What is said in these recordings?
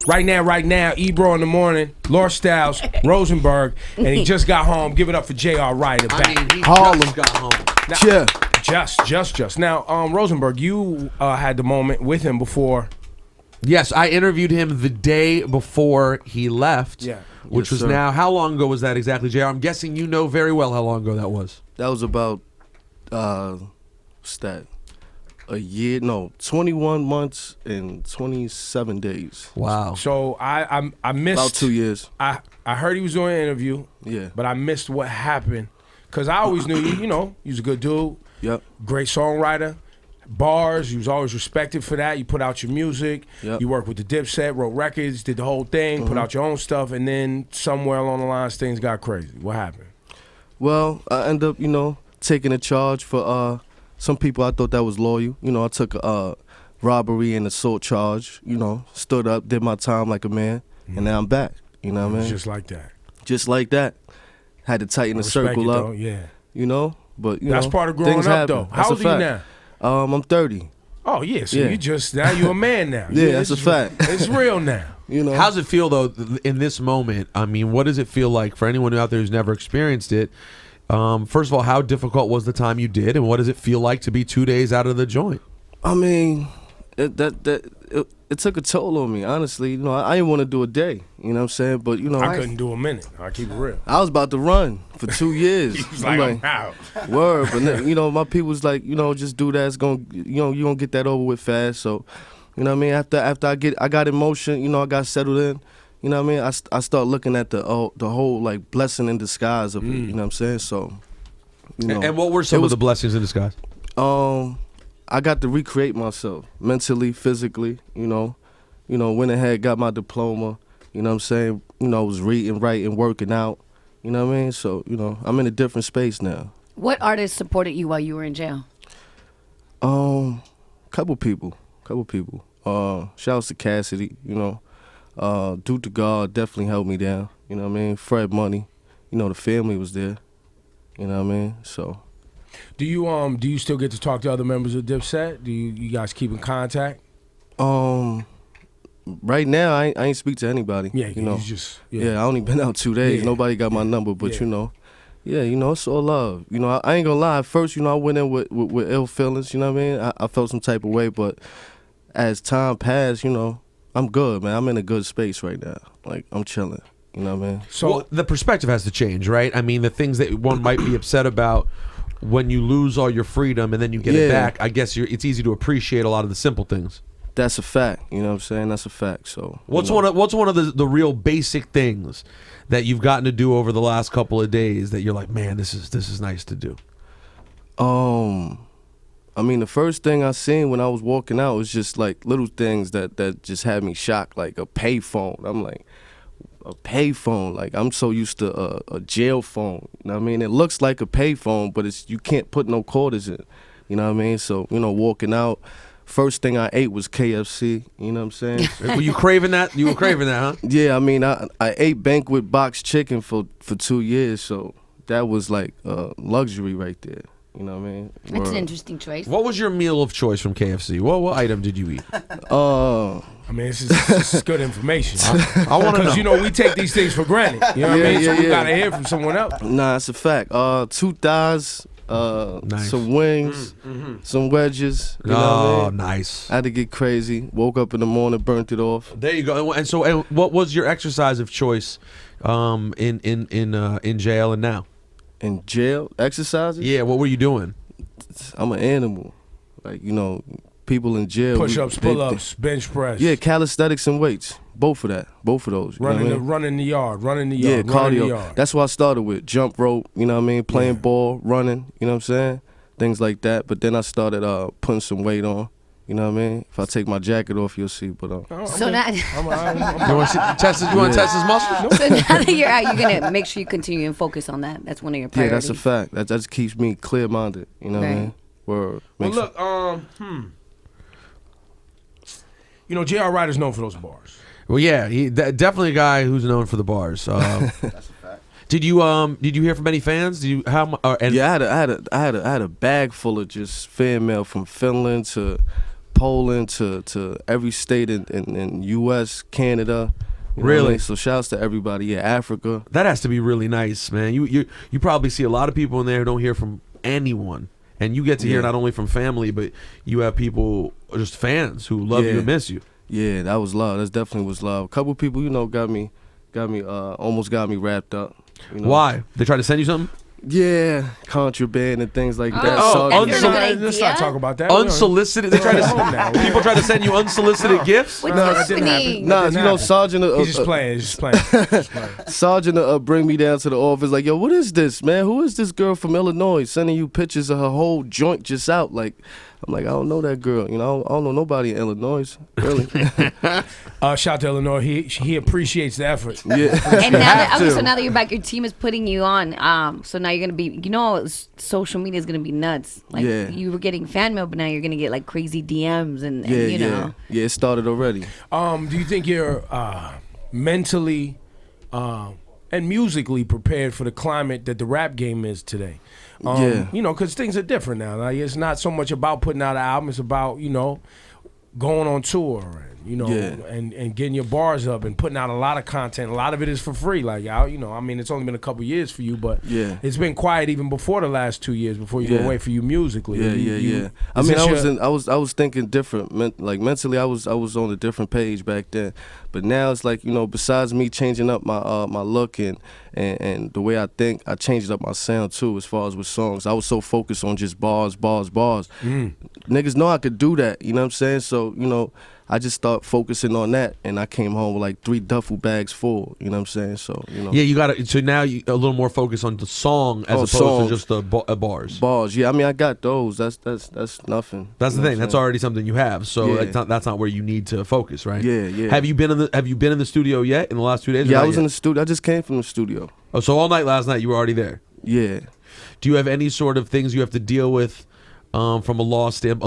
Right now, Ebro in the morning, Laura Styles, Rosenberg, and he just got home. Give it up for J.R. Wright at the back. He just got home. Just. Now, Rosenberg, you had the moment with him before. Yes, I interviewed him the day before he left. Yeah. Which was now, how long ago was that exactly, JR? I'm guessing you know very well how long ago that was. That was about, what's that? A year, no, 21 months and 27 days. Wow. So I missed. About 2 years. I heard he was doing an interview. Yeah. But I missed what happened. Because I always knew you know, he was a good dude. Yep. Great songwriter. Bars, you was always respected for that. You put out your music. Yep. You worked with the Dipset, wrote records, did the whole thing, put out your own stuff, and then somewhere along the lines things got crazy. What happened? Well, I ended up, you know, taking a charge for some people. I thought that was loyal. You know, I took a robbery and assault charge, you know, stood up, did my time like a man, and now I'm back. You know what I mean? Just like that. Just like that. Had to tighten the circle up. Though, yeah. You know? But you That's know, part of growing up happen. though. How old are you now? I'm 30. Oh yeah, so now you're a man now. Yeah, that's a fact. It's real now. You know. How's it feel though in this moment? I mean, what does it feel like for anyone out there who's never experienced it? First of all, how difficult was the time you did, and what does it feel like to be 2 days out of the joint? I mean, it took a toll on me, honestly. You know, I didn't want to do a day. You know what I'm saying? But you know, I couldn't do a minute. I keep it real. I was about to run for 2 years. He was like, I'm out. Word, but then, you know, my people was like, you know, just do that. It's gonna, you know, you gonna get that over with fast. So, you know what I mean? After I got in motion, you know, I got settled in. You know what I mean? I start looking at the whole like blessing in disguise of it. You know what I'm saying? So, you know. And what were some of the blessings in disguise? I got to recreate myself mentally, physically. You know, went ahead, got my diploma. You know what I'm saying? You know, was reading, writing, working out. You know what I mean? So, you know, I'm in a different space now. What artists supported you while you were in jail? Couple people. Shouts to Cassidy, you know. Due to God definitely held me down. You know what I mean? Fred Money. You know, the family was there. You know what I mean? So. Do you still get to talk to other members of Dipset? Do you guys keep in contact? Right now, I ain't speak to anybody. Yeah, you know. I only been out 2 days. Yeah. Nobody got my number, but you know, you know, it's all love. You know, I ain't gonna lie. At first, you know, I went in with ill feelings. You know what I mean? I felt some type of way, but as time passed, you know, I'm good, man. I'm in a good space right now. Like, I'm chilling. You know what I mean? So the perspective has to change, right? I mean, the things that one might be upset about when you lose all your freedom and then you get it back, I guess it's easy to appreciate a lot of the simple things. That's a fact. You know what I'm saying? That's a fact. So what's one of the real basic things that you've gotten to do over the last couple of days that you're like, man, this is nice to do? I mean, the first thing I seen when I was walking out was just like little things that just had me shocked, like a payphone. I'm like, a payphone? Like, I'm so used to a jail phone. You know what I mean? It looks like a payphone, but you can't put no quarters in. You know what I mean? So, you know, walking out, first thing I ate was KFC. You know what I'm saying? Were you craving that? You were craving that, huh? Yeah, I mean, I ate banquet box chicken for 2 years, so that was like luxury right there. You know what I mean? That's an interesting choice. What was your meal of choice from KFC? What item did you eat? I mean, this is good information. I want to know. Because, you know, we take these things for granted. You know what I mean? So we got to hear from someone else. Nah, it's a fact. 2 thighs, nice. Some wings, some wedges. You know what I mean? Nice. I had to get crazy. Woke up in the morning, burnt it off. There you go. And so, what was your exercise of choice in jail and now? In jail? Exercises? Yeah, what were you doing? I'm an animal. Like, you know, people in jail. Push-ups, pull-ups, bench press. Yeah, calisthenics and weights. Both of those. Running the yard. Yeah, cardio. That's what I started with. Jump rope, you know what I mean? Playing ball, running, you know what I'm saying? Things like that. But then I started putting some weight on. You know what I mean? If I take my jacket off, you'll see. But so now, you want to test his muscles? So now that you're out, you're gonna make sure you continue and focus on that. That's one of your priorities. Yeah, that's a fact. That just keeps me clear-minded. You know what I mean? Well, look, you know, J.R. Wright is known for those bars. Well, yeah, definitely a guy who's known for the bars. That's a fact. Did you hear from any fans? Did you and Yeah, I had a bag full of just fan mail from Finland to Poland to every state in U.S., Canada. You know what I mean? So shouts to everybody. Yeah, Africa. that has to be really nice, man. You probably see a lot of people in there who don't hear from anyone, and you get to hear not only from family, but you have people, just fans, who love you and miss you. Yeah, that was love. That definitely was love. A couple people, got me, almost got me wrapped up. You know? Why? They try to send you something? Yeah, contraband and things like that. Oh, So, that's a good Let's not idea. talk about that. Unsolicited. They try to home now. people try to send you unsolicited gifts. What's that didn't happening? Nah, Sergeant. He's just playing. He's just playing. Sergeant bring me down to the office like, yo, what is this, man? Who is this girl from Illinois sending you pictures of her whole joint just out? Like, I'm like, I don't know that girl. I don't know nobody in Illinois, really. Shout out to Illinois. He appreciates the effort. Yeah. And so now that you're back, your team is putting you on. So now you're gonna be, social media is gonna be nuts. Like you were getting fan mail, but now you're gonna get like crazy DMs and you know. Yeah, it started already. Do you think you're mentally and musically prepared for the climate that the rap game is today? Because things are different now. Like, it's not so much about putting out an album. It's about, going on tour and getting your bars up and putting out a lot of content. A lot of it is for free. Like, it's only been a couple years for you, but it's been quiet even before the last 2 years, before you go away for you musically. Yeah. I was thinking different. Like mentally, I was on a different page back then. But now it's like, besides me changing up my my look and the way I think, I changed up my sound too. As far as with songs, I was so focused on just bars. Niggas know I could do that. You know what I'm saying? So I just start focusing on that, and I came home with like 3 duffel bags full. You know what I'm saying? So Yeah, you got to. So now you a little more focused on the song as opposed to just the bars. Bars, yeah. I got those. That's nothing. That's the thing. That's already something you have. So that's not where you need to focus, right? Yeah. Have you been in the studio yet in the last 2 days? Yeah, I was in the studio. I just came from the studio. Oh, so all night last night you were already there. Yeah. Do you have any sort of things you have to deal with from a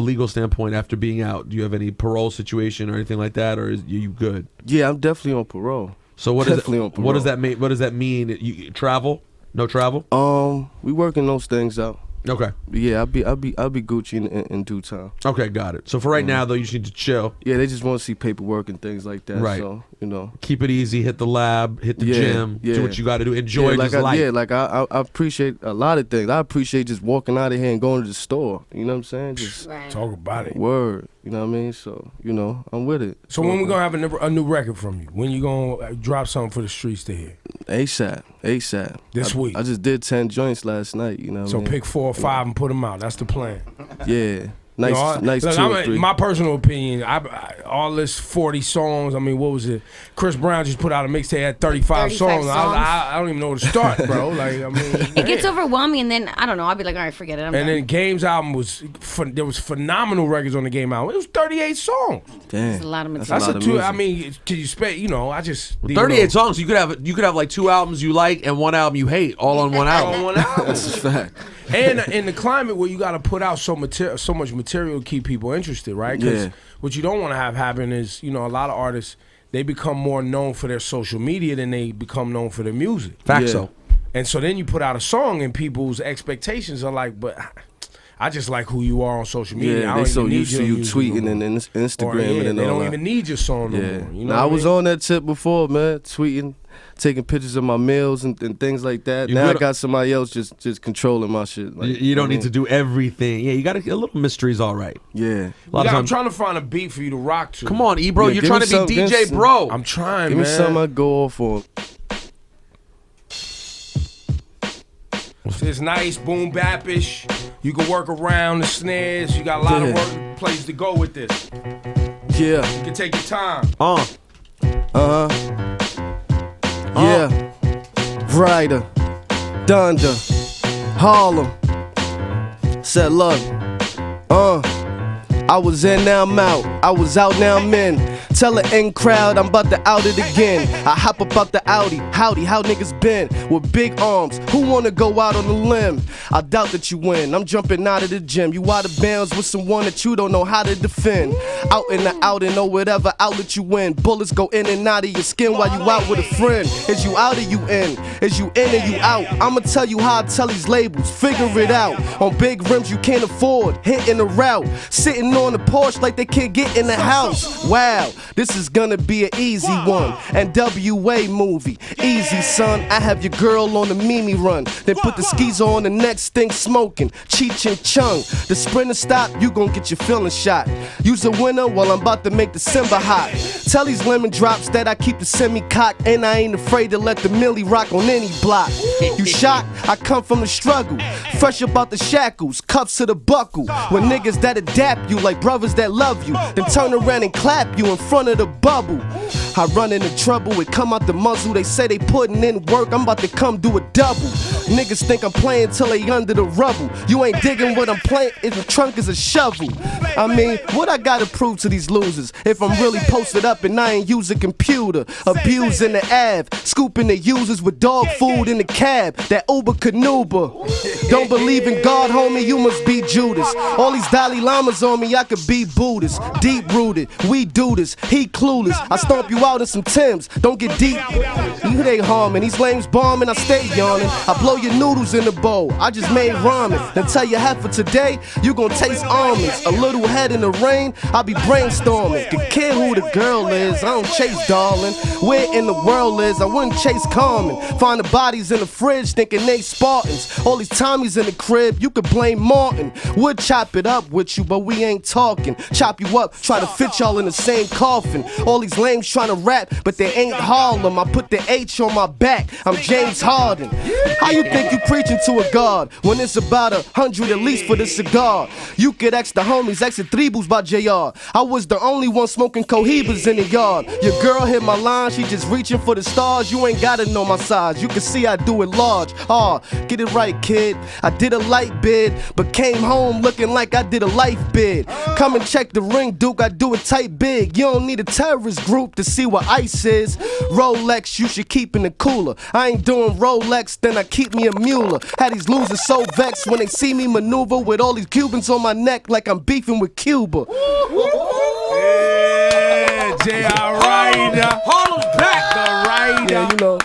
legal standpoint after being out? Do you have any parole situation or anything like that, or are you good? Yeah, I'm definitely on parole. So what does that mean? What does that mean? You travel? No travel? We working those things out. Okay. Yeah, I'll be Gucci in due time. Okay, got it. So for right now though, you just need to chill. Yeah, they just want to see paperwork and things like that. Right. So keep it easy. Hit the lab. Hit the gym. Do what you got to do. Enjoy life. I appreciate a lot of things. I appreciate just walking out of here and going to the store. You know what I'm saying? Just talk about it. Word. You know what I mean? So I'm with it. So when we gonna have a new record from you? When you gonna drop something for the streets to hear? ASAP. This week. I just did 10 joints last night. You know. So what I mean? pick 4 or 5 and put them out. That's the plan. Yeah. Nice look, 2 or 3. My personal opinion, all this 40 songs. I mean, what was it? Chris Brown just put out a mixtape had 35 songs. I don't even know where to start, bro. It gets overwhelming, and then I don't know. I'll be like, all right, forget it. Then Game's album there was phenomenal records on the Game album. It was 38 songs. Damn, that's a lot of material. That's a lot of music. I mean, can you spend? I just 38 songs. You could have like 2 albums you like and 1 album you hate, all on one album. That's a fact. And in the climate where you got to put out so much material to keep people interested, right? Because what you don't want to have happen is, a lot of artists, they become more known for their social media than they become known for their music. So. And so then you put out a song and people's expectations are like, but I just like who you are on social media. Yeah, I don't they so even need used to you tweeting and Instagram and they all don't that. even need your song no more. You know I was on that tip before, man, tweeting, taking pictures of my meals and things like that. Now I got somebody else just controlling my shit. Like, you don't need to do everything. Yeah, you got a little mystery's all right. Yeah. I'm trying to find a beat for you to rock to. Come on, Ebro, you're trying to be DJ Bro. I'm trying, give man. Give me something I go off on. It's nice, boom bap-ish. You can work around the snares. You got a lot of work places to go with this. Yeah. You can take your time. Yeah. Ryder. Donda. Harlem. Said love. I was in, now I'm out. I was out, now I'm in. Tell the in crowd I'm about to out it again. I hop up out the Audi. Howdy, how niggas been? With big arms, who wanna go out on a limb? I doubt that you win. I'm jumping out of the gym. You out of bounds with someone that you don't know how to defend. Out in the outing or whatever outlet you in. Bullets go in and out of your skin while you out with a friend. Is you out or you in? Is you in or you out? I'ma tell you how I tell these labels. Figure it out. On big rims you can't afford. Hitting the route. Sitting on the porch like they can't get in the house. Wow, this is gonna be an easy one. NWA movie. Easy, son. I have your girl on the Mimi run. Then put the skis on the next thing smoking. Cheech and Chung. The sprinter stop, you gon' get your feelings shot. Use a winner while I'm about to make December hot. Tell these lemon drops that I keep the semi-cock. And I ain't afraid to let the millie rock on any block. You shocked? I come from the struggle. Fresh about the shackles, cuffs to the buckle. When niggas that adapt you like brothers that love you, then turn around and clap you in front of the bubble. I run into trouble, it come out the muzzle. They say they putting in work, I'm about to come do a double. Niggas think I'm playing till they under the rubble. You ain't digging what I'm playing, if the trunk is a shovel. I mean, what I gotta prove to these losers? If I'm really posted up and I ain't use a computer. Abusing the Av, scooping the users with dog food in the cab. That Uber Canuba. Don't believe in God, homie, you must be Judas. All these Dalai Lamas on me, I could be Buddhist. Deep rooted, we do this, he clueless. I stomp you out in some Timbs, don't get deep. You they harming, these lames bombing, I stay yawning. I blow your noodles in the bowl, I just made ramen. Then tell your heifer today, you gon' taste almonds. A little head in the rain, I be brainstorming. Could care who the girl is, I don't chase darling. Where in the world is, I wouldn't chase Carmen. Find the bodies in the fridge thinking they Spartans. All these Tommies in the crib, you could blame Martin. Would chop it up with you, but we ain't talking. Chop you up, try to fit y'all in the same coffin. All these lames trying to rap, but they ain't Harlem. I put the H on my back, I'm James Harden. How you think you preaching to a God when it's about 100 at least for the cigar? You could ask the homies, ask the tribus by JR. I was the only one smoking cohibas in the yard. Your girl hit my line, she just reaching for the stars. You ain't gotta know my size, you can see I do it large. Get it right, kid. I did a light bid, but came home looking like I did a life bid. Come and check the ring, Duke, I do it tight big. You don't need a terrorist group to see what ice is. Rolex, you should keep in the cooler. I ain't doing Rolex, then I keep me a Mueller. Had these losers so vexed when they see me maneuver with all these Cubans on my neck like I'm beefing with Cuba. Yeah, J.R. Ryder. Harlem's back. The Ryder. Yeah, you know.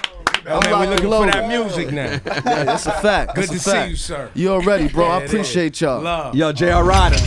Oh, man, we're looking for that music now. Yeah, that's a fact. Good That's to a fact. see you, sir. You already, bro. Yeah, I appreciate y'all. Love. Yo, J.R. Ryder.